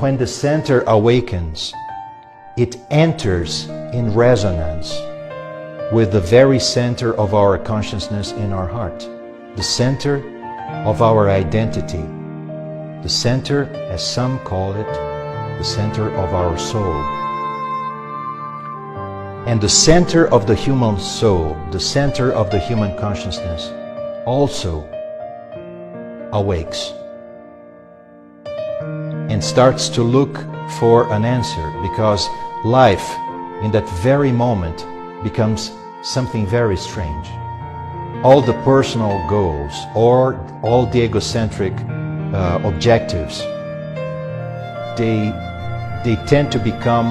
when the center awakens, it enters in resonance with the very center of our consciousness in our heart, the center of our identity, the center, as some call it, the center of our soul. And the center of the human soul, the center of the human consciousness, also awakes and starts to look for an answer, because life in that very moment becomes something very strange. All the personal goals or all the egocentric objectives, they tend to become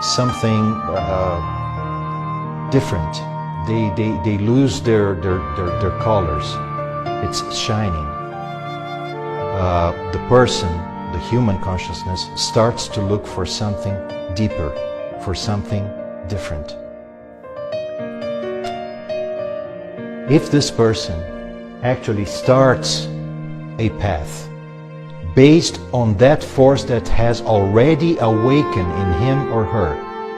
something different. They lose their colors. It's shining. The person, the human consciousness, starts to look for something deeper, for something different. If this person actually starts a path based on that force that has already awakened in him or her,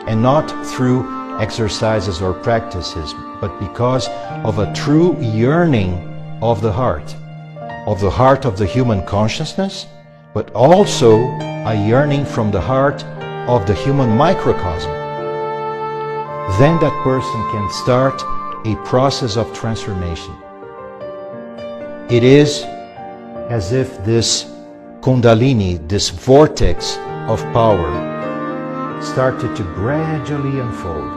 and not through exercises or practices, but because of a true yearning of the heart of the human consciousness, but also a yearning from the heart of the human microcosm, then that person can start a process of transformation. It is as if this Kundalini, this vortex of power, started to gradually unfold.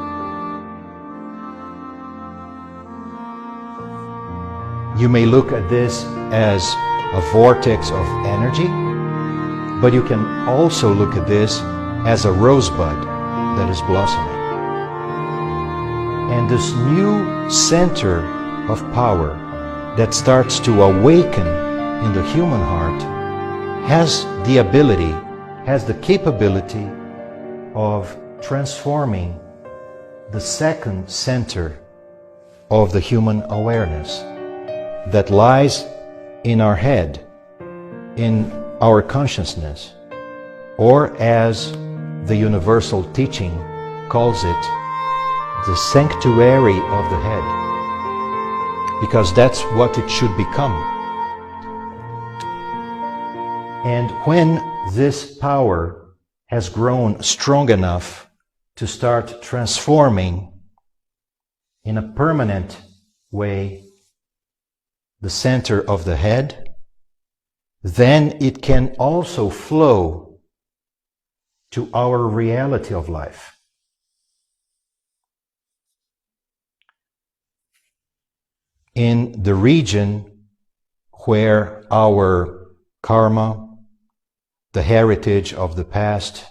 You may look at this as a vortex of energy, but you can also look at this as a rosebud that is blossoming. And this new center of power that starts to awaken in the human heart has the ability, has the capability of transforming the second center of the human awareness that lies in our head, in our consciousness, or as the universal teaching calls it, the sanctuary of the head, because that's what it should become. And when this power has grown strong enough to start transforming in a permanent way the center of the head, then it can also flow to our reality of life. In the region where our karma, the heritage of the past,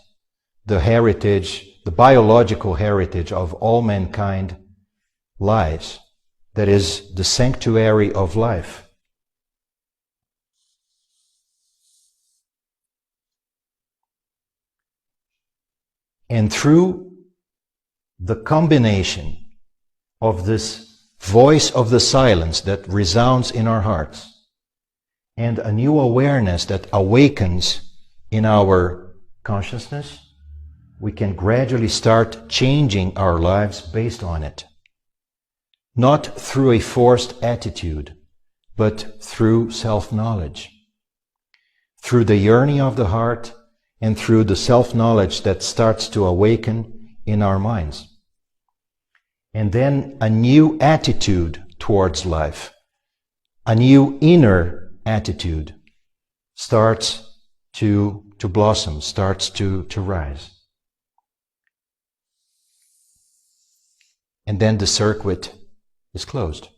the biological heritage of all mankind lies, that is the sanctuary of life. And through the combination of this voice of the silence that resounds in our hearts and a new awareness that awakens in our consciousness, we can gradually start changing our lives based on it. Not through a forced attitude, but through self-knowledge, through the yearning of the heart, and through the self-knowledge that starts to awaken in our minds. And then a new attitude towards life, a new inner attitude starts to blossom, starts to rise. And then the circuit is closed.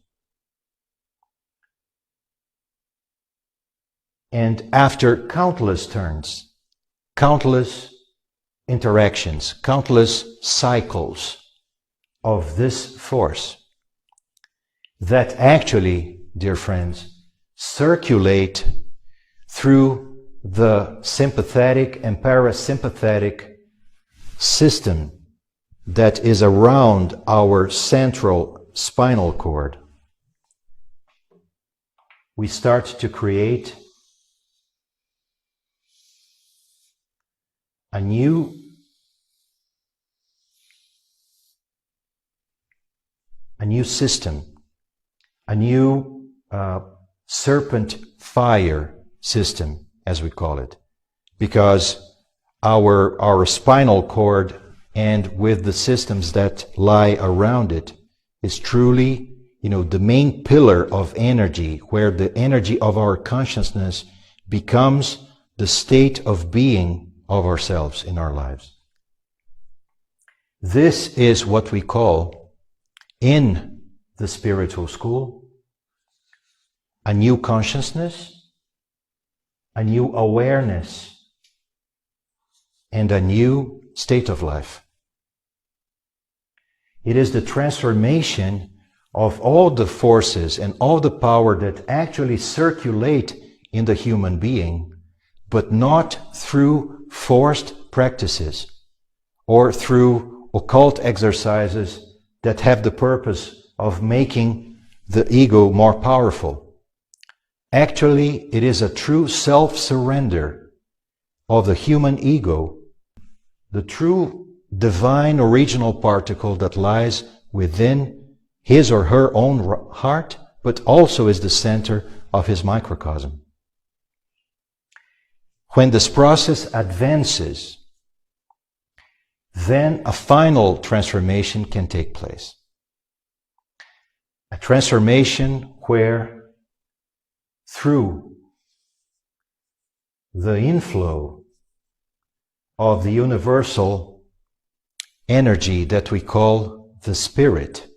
And after countless turns, countless interactions, countless cycles of this force that actually, dear friends, circulate through the sympathetic and parasympathetic system that is around our central spinal cord, we start to create a new system, a new serpent fire system, as we call it, because our spinal cord and with the systems that lie around it is truly, the main pillar of energy, where the energy of our consciousness becomes the state of being of ourselves in our lives. This is what we call, in the spiritual school, a new consciousness, a new awareness, and a new state of life. It is the transformation of all the forces and all the power that actually circulate in the human being, but not through forced practices or through occult exercises that have the purpose of making the ego more powerful. Actually, it is a true self-surrender of the human ego, the true divine original particle that lies within his or her own heart, but also is the center of his microcosm. When this process advances, then a final transformation can take place. A transformation where, through the inflow of the universal energy that we call the Spirit,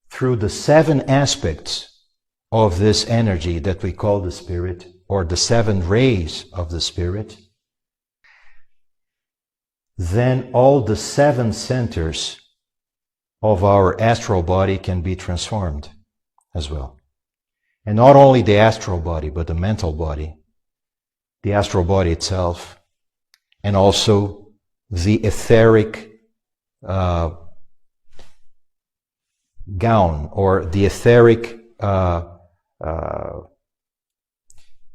through the 7 aspects of this energy that we call the Spirit, or the 7 rays of the Spirit, then all the 7 centers of our astral body can be transformed as well. And not only the astral body, but the mental body, the astral body itself, and also the etheric gown, or the etheric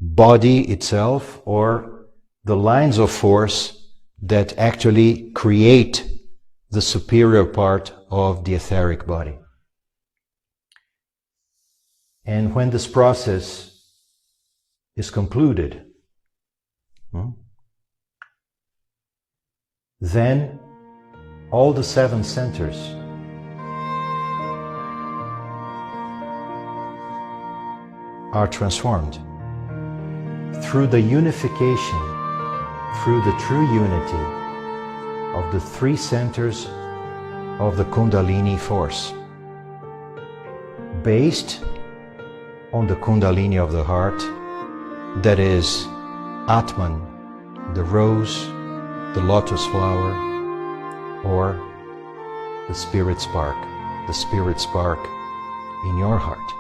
body itself, or the lines of force that actually create the superior part of the etheric body. And when this process is concluded, then all the 7 centers are transformed through the unification, through the true unity of the 3 centers of the Kundalini force, based on the Kundalini of the heart, that is Atman, the rose, the lotus flower, or the spirit spark in your heart.